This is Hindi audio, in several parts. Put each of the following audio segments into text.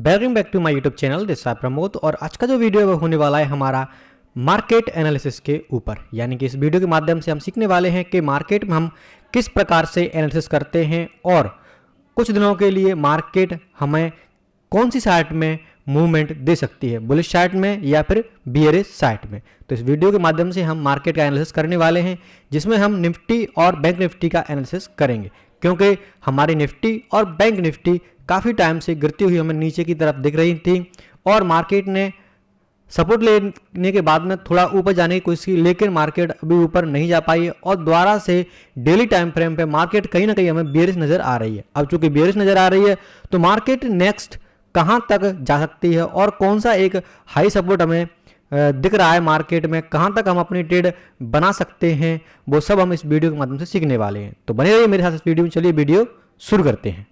Welcome back to my YouTube channel this है प्रमोद। और आज का जो वीडियो है वो होने वाला है हमारा मार्केट एनालिसिस के ऊपर। यानी कि इस वीडियो के माध्यम से हम सीखने वाले हैं कि मार्केट में हम किस प्रकार से एनालिसिस करते हैं और कुछ दिनों के लिए मार्केट हमें कौन सी साइड में मूवमेंट दे सकती है, बुलिश साइड में या फिर बियरिश साइड में। तो इस वीडियो के माध्यम से हम मार्केट का एनालिसिस करने वाले हैं, जिसमें हम निफ्टी और बैंक निफ्टी का एनालिसिस करेंगे, क्योंकि हमारी निफ्टी और बैंक निफ्टी काफ़ी टाइम से गिरती हुई हमें नीचे की तरफ दिख रही थी और मार्केट ने सपोर्ट लेने के बाद में थोड़ा ऊपर जाने की कोशिश की, लेकिन मार्केट अभी ऊपर नहीं जा पाई है और दोबारा से डेली टाइम फ्रेम पे मार्केट कहीं ना कहीं हमें बेयरिश नज़र आ रही है। अब चूंकि बेयरिश नज़र आ रही है तो मार्केट नेक्स्ट कहां तक जा सकती है और कौन सा एक हाई सपोर्ट हमें दिख रहा है मार्केट में, कहां तक हम अपनी ट्रेड बना सकते हैं, वो सब हम इस वीडियो के माध्यम से सीखने वाले हैं। तो बने रहिए मेरे साथ इस वीडियो में। चलिए वीडियो शुरू करते हैं।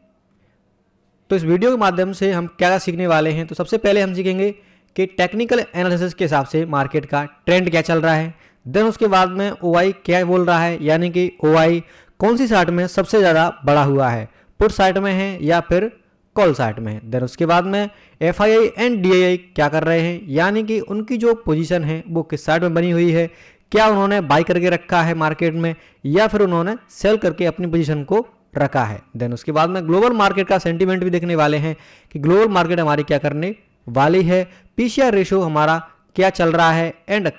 तो इस वीडियो के माध्यम से हम क्या सीखने वाले हैं, तो सबसे पहले हम सीखेंगे कि टेक्निकल एनालिसिस के हिसाब से मार्केट का ट्रेंड क्या चल रहा है। देन उसके बाद में ओआई क्या बोल रहा है, यानी कि ओआई कौन सी साइड में सबसे ज़्यादा बढ़ा हुआ है, पुट साइड में है या फिर कॉल साइड में है। देन उसके बाद में एफआईआई एंड डीआईआई क्या कर रहे हैं, यानी कि उनकी जो पोजीशन है वो किस साइड में बनी हुई है, क्या उन्होंने बाई करके रखा है मार्केट में या फिर उन्होंने सेल करके अपनी पोजीशन को रखा है। देन उसके बाद में ग्लोबल मार्केट का सेंटीमेंट भी देखने वाले हैं कि ग्लोबल मार्केट हमारी क्या करने वाली है, पीसीआर रेशो हमारा क्या चल रहा है एंड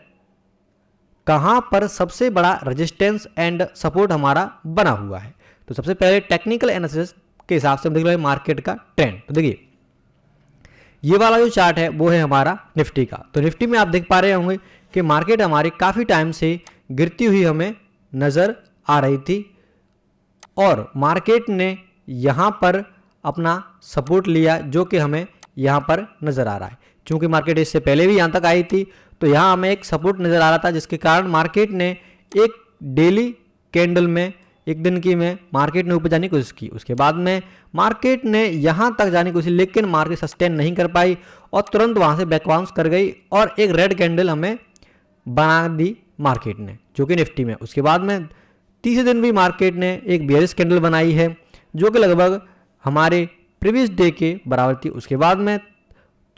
कहां पर सबसे बड़ा रेजिस्टेंस एंड सपोर्ट हमारा बना हुआ है। तो सबसे पहले टेक्निकल एनालिसिस के हिसाब से हम देख रहे हैं मार्केट का ट्रेंड। तो देखिए ये वाला जो चार्ट है वो है हमारा निफ्टी का। तो निफ्टी में आप देख पा रहे होंगे कि मार्केट हमारी काफ़ी टाइम से गिरती हुई हमें नज़र आ रही थी और मार्केट ने यहाँ पर अपना सपोर्ट लिया, जो कि हमें यहाँ पर नज़र आ रहा है। क्योंकि मार्केट इससे पहले भी यहाँ तक आई थी तो यहाँ हमें एक सपोर्ट नज़र आ रहा था, जिसके कारण मार्केट ने एक डेली कैंडल में, एक दिन की में मार्केट ने ऊपर जाने की कोशिश की। उसके बाद में मार्केट ने यहाँ तक जाने की कोशिश, लेकिन मार्केट सस्टेन नहीं कर पाई और तुरंत वहाँ से बैक बाउंस कर गई और एक रेड कैंडल हमें बना दी मार्केट ने, जो कि निफ्टी में। उसके बाद में तीसरे दिन भी मार्केट ने एक बेयरिश कैंडल बनाई है, जो कि लगभग हमारे प्रीवियस डे के बराबर थी। उसके बाद में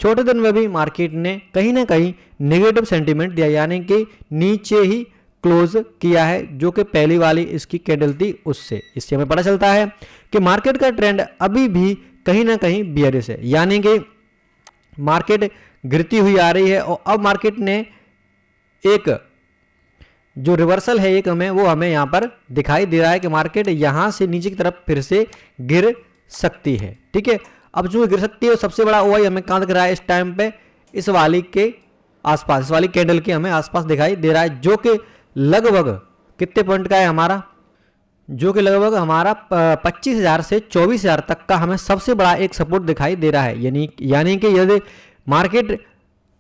छोटे दिन में भी मार्केट ने कहीं ना कहीं नेगेटिव सेंटीमेंट दिया, यानी कि नीचे ही क्लोज किया है, जो कि पहली वाली इसकी कैंडल थी उससे। इससे हमें पता चलता है कि मार्केट का ट्रेंड अभी भी कहीं ना कहीं बियरिश है, यानी कि मार्केट गिरती हुई आ रही है और अब मार्केट ने एक जो रिवर्सल है एक हमें यहाँ पर दिखाई दे रहा है कि मार्केट यहाँ से नीचे की तरफ फिर से गिर सकती है। ठीक है, अब जो गिर सकती है सबसे बड़ा ओआई हमें कहाँ दिख रहा है इस टाइम पे, इस वाली के आसपास, इस वाली कैंडल के हमें आसपास दिखाई दे रहा है, जो कि लगभग कितने पॉइंट का है हमारा, जो कि लगभग हमारा 25,000 से 24,000 तक का हमें सबसे बड़ा एक सपोर्ट दिखाई दे रहा है। यानी कि यदि मार्केट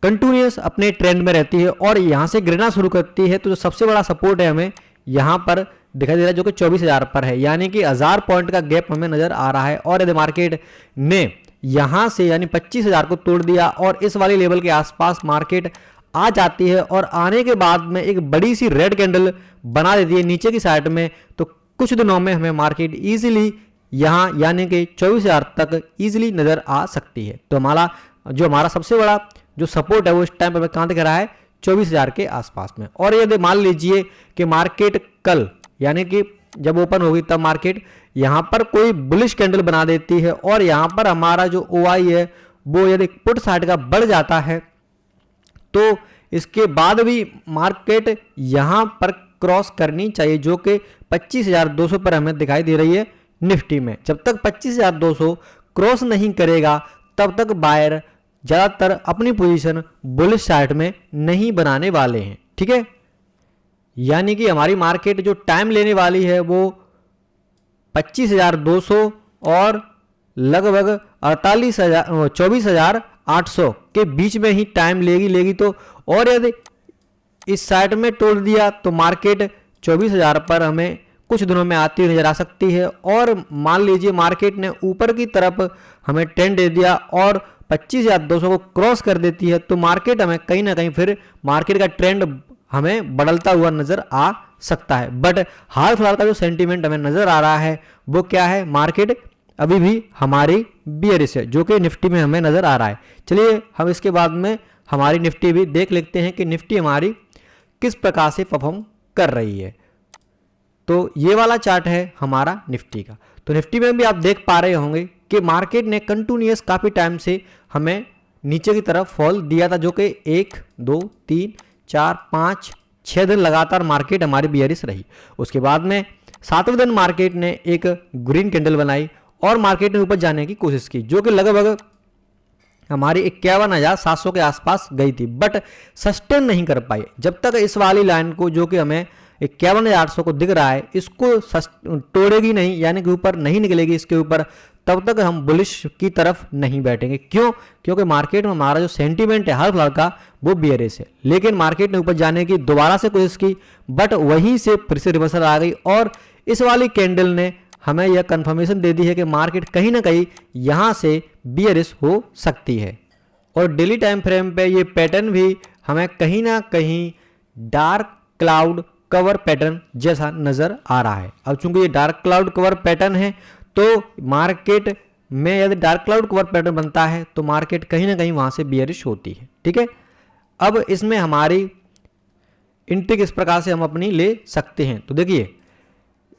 कंटिन्यूस अपने ट्रेंड में रहती है और यहाँ से गिरना शुरू करती है तो जो सबसे बड़ा सपोर्ट है हमें यहाँ पर दिखाई दे रहा है, जो कि 24,000 पर है, यानी कि 1000 पॉइंट का गैप हमें नजर आ रहा है। और यदि मार्केट ने यहाँ से यानी 25,000 को तोड़ दिया और इस वाली लेवल के आसपास मार्केट आ जाती है और आने के बाद में एक बड़ी सी रेड कैंडल बना देती है नीचे की साइड में, तो कुछ दिनों में हमें मार्केट ईजिली यहाँ यानी कि 24,000 तक ईजिली नजर आ सकती है। तो हमारा सबसे बड़ा जो सपोर्ट है वो इस टाइम पर हमें कहाँ दिख रहा है, 24,000 के आसपास में। और यदि मान लीजिए कि मार्केट कल यानी कि जब ओपन होगी तब मार्केट यहाँ पर कोई बुलिश कैंडल बना देती है और यहाँ पर हमारा जो ओआई है वो यदि पुट साइड का बढ़ जाता है तो इसके बाद भी मार्केट यहाँ पर क्रॉस करनी चाहिए, जो कि 25,200 पर हमें दिखाई दे रही है निफ्टी में। जब तक 25,200 क्रॉस नहीं करेगा तब तक बायर ज़्यादातर अपनी पोजीशन बुलिश साइड में नहीं बनाने वाले हैं। ठीक है, यानी कि हमारी मार्केट जो टाइम लेने वाली है वो 25,200 और लगभग 24,800 के बीच में ही टाइम लेगी। तो और यदि इस साइड में तोड़ दिया तो मार्केट 24,000 पर हमें कुछ दिनों में आती नजर आ सकती है। और मान लीजिए मार्केट ने ऊपर की तरफ हमें ट्रेंड दे दिया और 25,200 को क्रॉस कर देती है तो मार्केट हमें कहीं ना कहीं फिर मार्केट का ट्रेंड हमें बदलता हुआ नजर आ सकता है। बट हाल फिलहाल का जो सेंटीमेंट हमें नजर आ रहा है वो क्या है, मार्केट अभी भी हमारी बियरिश है, जो कि निफ्टी में हमें नज़र आ रहा है। चलिए हम इसके बाद में हमारी निफ्टी भी देख लेते हैं कि निफ्टी हमारी किस प्रकार से परफॉर्म कर रही है। तो ये वाला चार्ट है हमारा निफ्टी का। तो निफ्टी में भी आप देख पा रहे होंगे कि मार्केट ने कंटिन्यूअस काफ़ी टाइम से हमें नीचे की तरफ फॉल दिया था, जो कि 1 2 3 4 5 6 दिन लगातार मार्केट हमारी बियरिश रही। उसके बाद में 7वें दिन मार्केट ने एक ग्रीन कैंडल बनाई और मार्केट ने ऊपर जाने की कोशिश की, जो कि लगभग हमारी 51,700 के आसपास गई थी, बट सस्टेन नहीं कर पाई। जब तक इस वाली लाइन को, जो कि हमें 51,800 को दिख रहा है, इसको तोड़ेगी नहीं, यानी कि ऊपर नहीं निकलेगी इसके ऊपर, तब तक हम बुलिश की तरफ नहीं बैठेंगे। क्यों? क्योंकि मार्केट में हमारा जो सेंटीमेंट है हर फिलहाल का वो बियरिश है। लेकिन मार्केट ने ऊपर जाने की दोबारा से कोशिश की, बट वहीं से फिर से रिवर्सल आ गई और इस वाली कैंडल ने हमें यह कंफर्मेशन दे दी है कि मार्केट कहीं ना कहीं यहाँ से बियरिश हो सकती है। और डेली टाइम फ्रेम पे ये पैटर्न भी हमें कहीं ना कहीं डार्क क्लाउड कवर पैटर्न जैसा नजर आ रहा है। अब चूंकि ये डार्क क्लाउड कवर पैटर्न है, तो मार्केट में यदि डार्क क्लाउड कवर पैटर्न बनता है तो मार्केट कहीं ना कहीं वहां से बियरिश होती है। ठीक है, अब इसमें हमारी एंट्री किस प्रकार से हम अपनी ले सकते हैं। तो देखिए,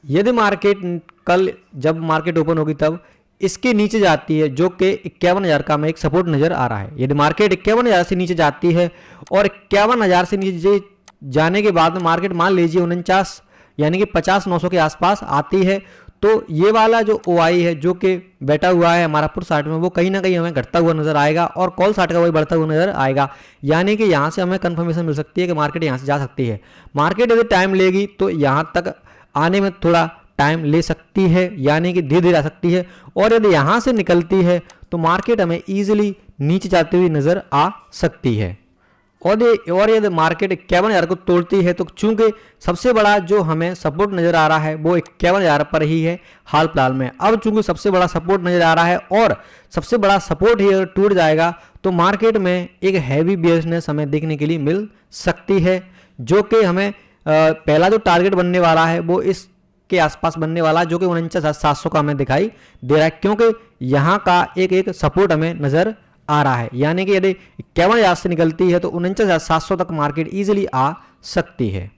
यदि मार्केट कल जब मार्केट ओपन होगी तब इसके नीचे जाती है, जो कि 51,000 का हमें एक सपोर्ट नजर आ रहा है। यदि मार्केट 51,000 से नीचे जाती है और 51,000 से नीचे जाने के बाद में मार्केट मान लीजिए 49 यानी कि 50,900 के आसपास आती है, तो ये वाला जो OI है जो कि बैठा हुआ है हमारा पुट साइड में, वो कहीं ना कहीं हमें घटता हुआ नजर आएगा और कॉल साइड का वही बढ़ता हुआ नजर आएगा। यानी कि यहाँ से हमें कंफर्मेशन मिल सकती है कि मार्केट यहाँ से जा सकती है। मार्केट यदि टाइम लेगी तो यहाँ तक आने में थोड़ा टाइम ले सकती है, यानी कि धीरे धीरे आ सकती है। और यदि यहाँ से निकलती है तो मार्केट हमें ईजिली नीचे जाती हुई नजर आ सकती है। और यदि मार्केट 51,000 को तोड़ती है तो चूंकि सबसे बड़ा जो हमें सपोर्ट नजर आ रहा है वो 51,000 पर ही है हाल फिलहाल में। अब चूंकि सबसे बड़ा सपोर्ट नजर आ रहा है और सबसे बड़ा सपोर्ट ही अगर टूट जाएगा तो मार्केट में एक हैवी बियरिशनेस हमें देखने के लिए मिल सकती है, जो कि हमें पहला जो टारगेट बनने वाला है वो इसके आसपास बनने वाला है, जो कि 49,700 का हमें दिखाई दे रहा है, क्योंकि यहाँ का एक सपोर्ट हमें नजर आ रहा है। यानी कि यदि 51,000 से निकलती है तो 49,700 तक मार्केट इजीली आ सकती है।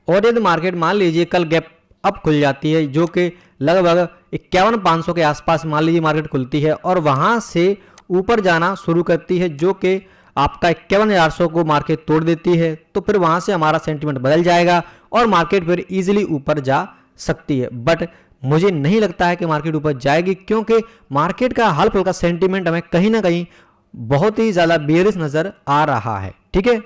और यदि मार्केट मान लीजिए कल गैप अप खुल जाती है, जो कि लगभग 51,500 के आसपास मान लीजिए मार्केट खुलती है और वहां से ऊपर जाना शुरू करती है, जो कि आपका 51,400 को मार्केट तोड़ देती है, तो फिर वहां से हमारा सेंटीमेंट बदल जाएगा और मार्केट फिर इजीली ऊपर जा सकती है। बट मुझे नहीं लगता है कि मार्केट ऊपर जाएगी, क्योंकि मार्केट का हल्का फुल्का सेंटीमेंट हमें कहीं ना कहीं बहुत ही ज़्यादा बेयरिश नज़र आ रहा है। ठीक है,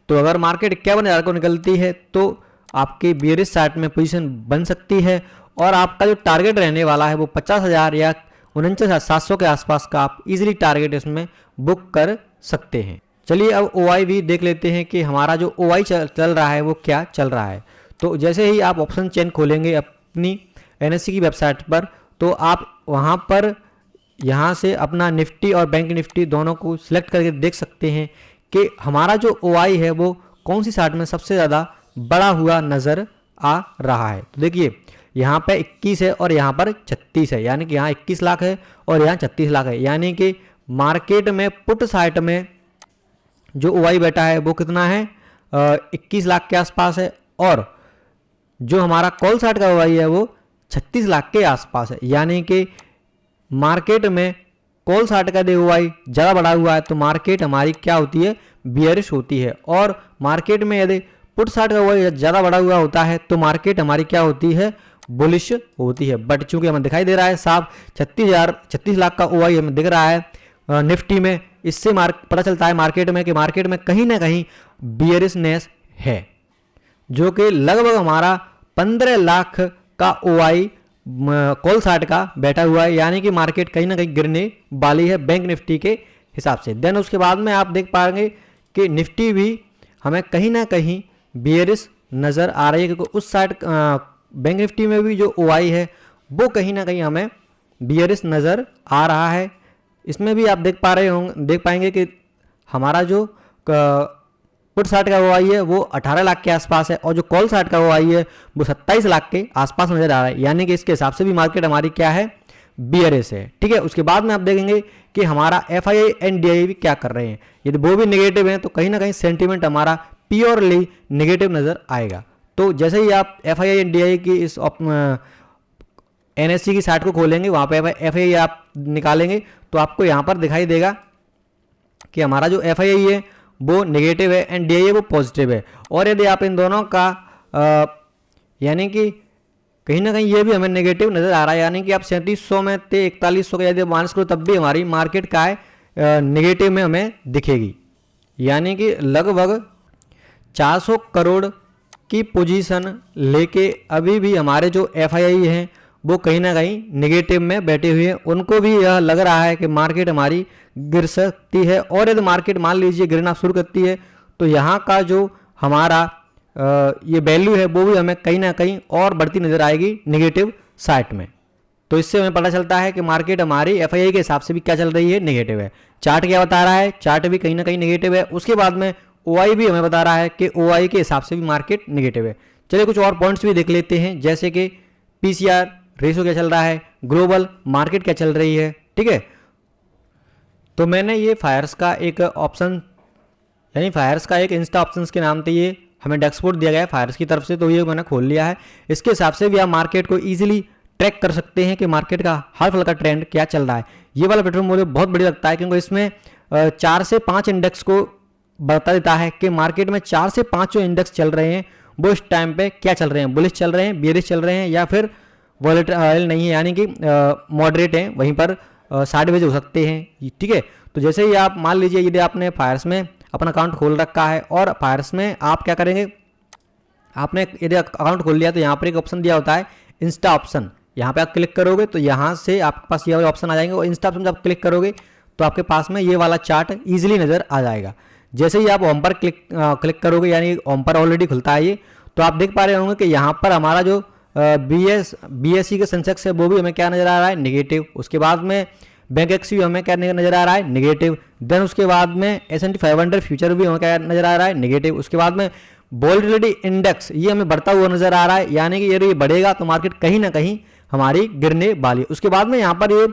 तो अगर मार्केट 51,000 को निकलती है तो आपकी बेयरिश साइड में पोजीशन बन सकती है और आपका जो टारगेट रहने वाला है वो 50,000 या 49,700 के आसपास का आप इजीली टारगेट इसमें बुक कर सकते हैं। चलिए अब OI भी देख लेते हैं कि हमारा जो OI चल रहा है वो क्या चल रहा है। तो जैसे ही आप ऑप्शन चेन खोलेंगे अपनी NSE की वेबसाइट पर, तो आप वहाँ पर यहाँ से अपना निफ्टी और बैंक निफ्टी दोनों को सिलेक्ट करके देख सकते हैं कि हमारा जो OI है वो कौन सी साइड में सबसे ज़्यादा बड़ा हुआ नज़र आ रहा है। तो देखिए, यहाँ पे 21 है और यहाँ पर 36 है, यानी कि यहाँ 21 लाख है और यहाँ 36 लाख है। यानी कि मार्केट में पुट साइड में जो OI बैठा है वो कितना है, 21 लाख के आसपास है, और जो हमारा कॉल साइड का OI है वो 36 लाख के आसपास है। यानी कि मार्केट में कॉल साइड का OI ज़्यादा बढ़ा हुआ है तो मार्केट हमारी क्या होती है, बियरिश होती है। और मार्केट में यदि पुट साइड का OI ज़्यादा बढ़ा हुआ होता है तो मार्केट हमारी क्या होती है, बुलिश होती है। बट चूंकि हमें दिखाई दे रहा है साफ 36 लाख का OI हमें दिख रहा है निफ्टी में, इससे पता चलता है मार्केट में कि मार्केट में कहीं ना कहीं बियरिशनेस है, जो कि लगभग हमारा 15 लाख का OI कॉल साइड का बैठा हुआ है। यानी कि मार्केट कहीं ना कहीं गिरने वाली है बैंक निफ्टी के हिसाब से। देन उसके बाद में आप देख पाएंगे कि निफ्टी भी हमें कहीं ना कहीं बियरिश नज़र आ रही है, क्योंकि उस साइड बैंक निफ्टी में भी जो OI है वो कहीं ना कहीं हमें बियरिश नज़र आ रहा है। इसमें भी आप देख पाएंगे कि हमारा जो पुट साइड का OI है वो 18 लाख के आसपास है और जो कॉल साइड का OI है वो 27 लाख के आसपास नजर आ रहा है। यानी कि इसके हिसाब से भी मार्केट हमारी क्या है, बियरिश है, ठीक है। उसके बाद में आप देखेंगे कि हमारा एफआईआई एंड डीआईए भी क्या कर रहे हैं। यदि वो भी नेगेटिव हैं तो कहीं ना कहीं सेंटीमेंट हमारा प्योरली नेगेटिव नजर आएगा। तो जैसे ही आप एफआईआई एंड डीआईए की इस एनएससी की साइट को खोलेंगे, वहाँ पे एफआईआई आप निकालेंगे तो आपको यहाँ पर दिखाई देगा कि हमारा जो एफआईआई है वो नेगेटिव है एंड डीआईए वो पॉजिटिव है। और यदि आप इन दोनों का यानी कि कहीं ना कहीं ये भी हमें नेगेटिव नज़र आ रहा है, यानी कि आप 3700 में थे 4100 का यदि माइनस करो तब भी हमारी मार्केट का है नेगेटिव में हमें दिखेगी। यानी कि लगभग 400 करोड़ की पोजीशन लेके अभी भी हमारे जो एफआईआई हैं वो कहीं ना कहीं नेगेटिव में बैठे हुए हैं। उनको भी यह लग रहा है कि मार्केट हमारी गिर सकती है, और यदि मार्केट मान लीजिए गिरना शुरू करती है तो यहाँ का जो हमारा ये वैल्यू है वो भी हमें कहीं ना कहीं और बढ़ती नज़र आएगी नेगेटिव साइड में। तो इससे हमें पता चलता है कि मार्केट हमारी एफआईआई के हिसाब से भी क्या चल रही है, नेगेटिव है। चार्ट क्या बता रहा है, चार्ट भी कहीं ना कहीं नेगेटिव है। उसके बाद में ओआई भी हमें बता रहा है कि ओआई के हिसाब से भी मार्केट नेगेटिव है। चलिए कुछ और पॉइंट्स भी देख लेते हैं, जैसे कि पीसीआर रेशो क्या चल रहा है, ग्लोबल मार्केट क्या चल रही है, ठीक है। तो मैंने ये फायर्स का एक ऑप्शन यानी फायर्स का एक इंस्टा ऑप्शंस के नाम से ये हमें डैशबोर्ड दिया गया है फायर्स की तरफ से, तो ये मैंने खोल लिया है। इसके हिसाब से भी आप मार्केट को ईजिली ट्रैक कर सकते हैं कि मार्केट का हर फल का ट्रेंड क्या चल रहा है। ये वाला प्लेटफॉर्म मुझे बहुत बढ़िया लगता है क्योंकि इसमें 4 से 5 इंडेक्स को बता देता है कि मार्केट में 4 से 5 जो इंडेक्स चल रहे हैं वो इस टाइम पे क्या चल रहे हैं, बुलिश चल रहे हैं, बियरिश चल रहे हैं, या फिर वॉलेटाइल नहीं है यानी कि मॉडरेट हैं, वहीं पर साइडवेज हो सकते हैं, ठीक है। तो जैसे ही आप मान लीजिए यदि आपने फायर्स में अपना अकाउंट खोल रखा है और फायर्स में आप क्या करेंगे, आपने यदि अकाउंट खोल लिया तो यहाँ पर एक ऑप्शन दिया होता है इंस्टा ऑप्शन, यहाँ पे आप क्लिक करोगे तो यहाँ से आपके पास ये वाले ऑप्शन आ जाएंगे और इंस्टा ऑप्शन जब क्लिक करोगे तो आपके पास में ये वाला चार्ट ईजिली नज़र आ जाएगा। जैसे ही आप होम पर क्लिक करोगे यानी होम पर ऑलरेडी खुलता है ये, तो आप देख पा रहे होंगे कि यहाँ पर हमारा जो बीएसई का सेंसेक्स है वो भी हमें क्या नज़र आ रहा है, नेगेटिव। उसके बाद में बैंक एक्स भी हमें क्या नज़र आ रहा है, नेगेटिव। देन उसके बाद में S&P 500 फ्यूचर भी हमें क्या नज़र आ रहा है, नेगेटिव। उसके बाद में वोलेटिलिटी इंडेक्स ये हमें बढ़ता हुआ नज़र आ रहा है, यानी कि यदि ये बढ़ेगा तो मार्केट कहीं ना कहीं हमारी गिरने वाली है। उसके बाद में यहाँ पर ये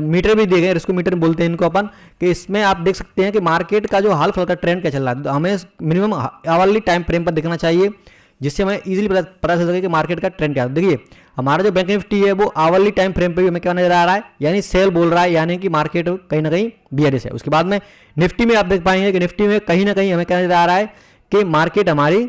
मीटर भी दिए गए, इसको मीटर बोलते हैं इनको अपन, कि इसमें आप देख सकते हैं कि मार्केट का जो हाल फिलहाल का ट्रेंड क्या चल रहा है। तो हमें मिनिमम आवरली टाइम फ्रेम पर दिखना चाहिए जिससे हमें इजीली पता चल सके कि मार्केट का ट्रेंड क्या है। देखिए हमारा जो बैंक निफ्टी है वो आवरली टाइम फ्रेम पे भी हमें क्या नजर आ रहा है, यानी सेल बोल रहा है, यानी कि मार्केट कहीं ना कहीं बियरिश है। उसके बाद में निफ्टी में आप देख पाएंगे कि निफ्टी में कहीं ना कहीं हमें क्या नजर आ रहा है कि मार्केट हमारी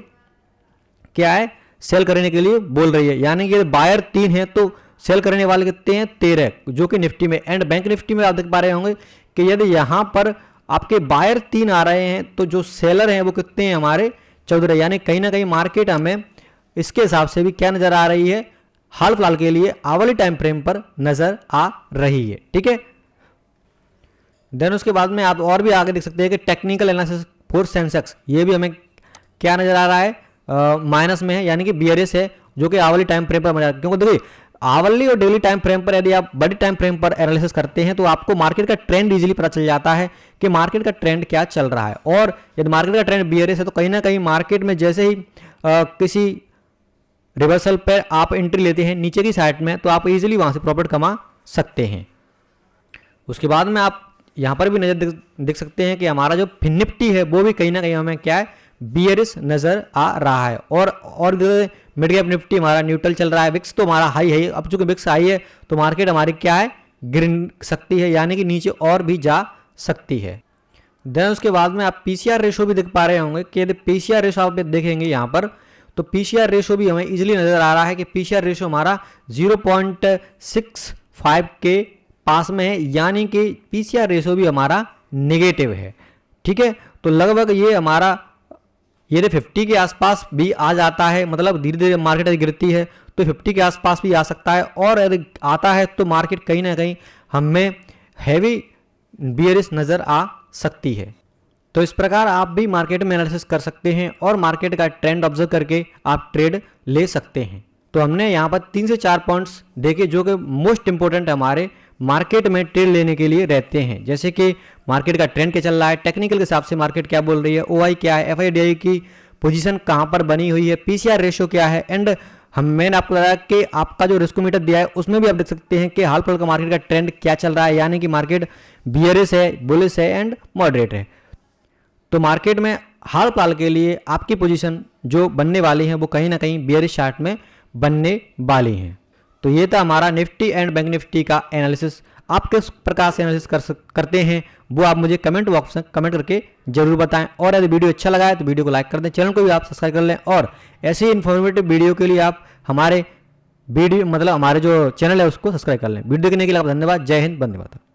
क्या है, सेल करने के लिए बोल रही है, यानी कि बायर 3 है तो सेल करने वाले कितने हैं, 13, जो कि निफ्टी में। एंड बैंक निफ्टी में आप देख पा रहे होंगे कि यदि यहाँ पर आपके बायर 3 आ रहे हैं तो जो सेलर हैं वो कितने हैं, हमारे 14, यानी कहीं ना कहीं मार्केट हमें इसके हिसाब से भी क्या नजर आ रही है, हाल फिलहाल के लिए आवली टाइम फ्रेम पर नजर आ रही है, ठीक है। देन उसके बाद में आप और भी आगे देख सकते हैं कि टेक्निकल एनालिसिस फॉर सेंसेक्स, ये भी हमें क्या नजर आ रहा है, माइनस में है, यानी कि बियरिश है, जो कि आवली टाइम फ्रेम पर, क्योंकि देखिए आवली और डेली टाइम फ्रेम पर यदि आप बड़ी टाइम फ्रेम पर एनालिसिस करते हैं तो आपको मार्केट का ट्रेंड इजीली पता चल जाता है कि मार्केट का ट्रेंड क्या चल रहा है। और यदि मार्केट का ट्रेंड बियरिश है तो कहीं ना कहीं मार्केट में जैसे ही किसी रिवर्सल पर आप एंट्री लेते हैं नीचे की साइड में तो आप इजीली वहां से प्रॉफिट कमा सकते हैं। उसके बाद में आप यहाँ पर भी नजर देख सकते हैं कि हमारा जो निफ्टी है वो भी कहीं ना कहीं हमें क्या है, बियरिश नजर आ रहा है। और मिड कैप निफ्टी हमारा न्यूट्रल चल रहा है। विक्स तो हमारा हाई है, अब चूंकि विक्स हाई है तो मार्केट हमारी क्या है, गिर सकती है, यानी कि नीचे और भी जा सकती है। देन उसके बाद में आप पीसीआर रेशो भी देख पा रहे होंगे कि यदि पीसीआर रेशो आप देखेंगे यहाँ पर तो पीसीआर रेशो भी हमें इजीली नजर आ रहा है कि पीसीआर रेशो हमारा 0.65 के पास में है, यानी कि पीसीआर रेशो भी हमारा नेगेटिव है, ठीक है। तो लगभग ये हमारा यदि 50 के आसपास भी आ जाता है, मतलब धीरे धीरे मार्केट गिरती है तो 50 के आसपास भी आ सकता है, और यदि आता है तो मार्केट कहीं ना कहीं हमें हैवी बियरिश नज़र आ सकती है। तो इस प्रकार आप भी मार्केट में एनालिसिस कर सकते हैं और मार्केट का ट्रेंड ऑब्जर्व करके आप ट्रेड ले सकते हैं। तो हमने यहाँ पर 3 से 4 पॉइंट्स देखे जो कि मोस्ट इंपॉर्टेंट हमारे मार्केट में ट्रेड लेने के लिए रहते हैं, जैसे कि मार्केट का ट्रेंड क्या चल रहा है, टेक्निकल के हिसाब से मार्केट क्या बोल रही है, ओआई क्या है, एफआईडीआई की पोजीशन कहाँ पर बनी हुई है, पीसीआर रेशो क्या है, एंड मैंने आपको बताया कि आपका जो रिस्क मीटर दिया है उसमें भी आप देख सकते हैं कि हाल फिलहाल का मार्केट का ट्रेंड क्या चल रहा है, यानी कि मार्केट बियरिश है, बुलिश है एंड मॉडरेट है। तो मार्केट में हाल फिलहाल के लिए आपकी पोजीशन जो बनने वाली है वो कहीं ना कहीं बियरिश चार्ट में बनने वाली हैं। तो ये था हमारा निफ्टी एंड बैंक निफ्टी का एनालिसिस। आप किस प्रकार से एनालिसिस करते हैं वो आप मुझे कमेंट बॉक्स में कमेंट करके जरूर बताएं। और यदि वीडियो अच्छा लगा है तो वीडियो को लाइक कर दें, चैनल को भी आप सब्सक्राइब कर लें। और ऐसे ही इन्फॉर्मेटिव वीडियो के लिए आप हमारे वीडियो हमारे जो चैनल है उसको सब्सक्राइब कर लें। वीडियो देखने के लिए आपका धन्यवाद। जय हिंद, वंदे मातरम।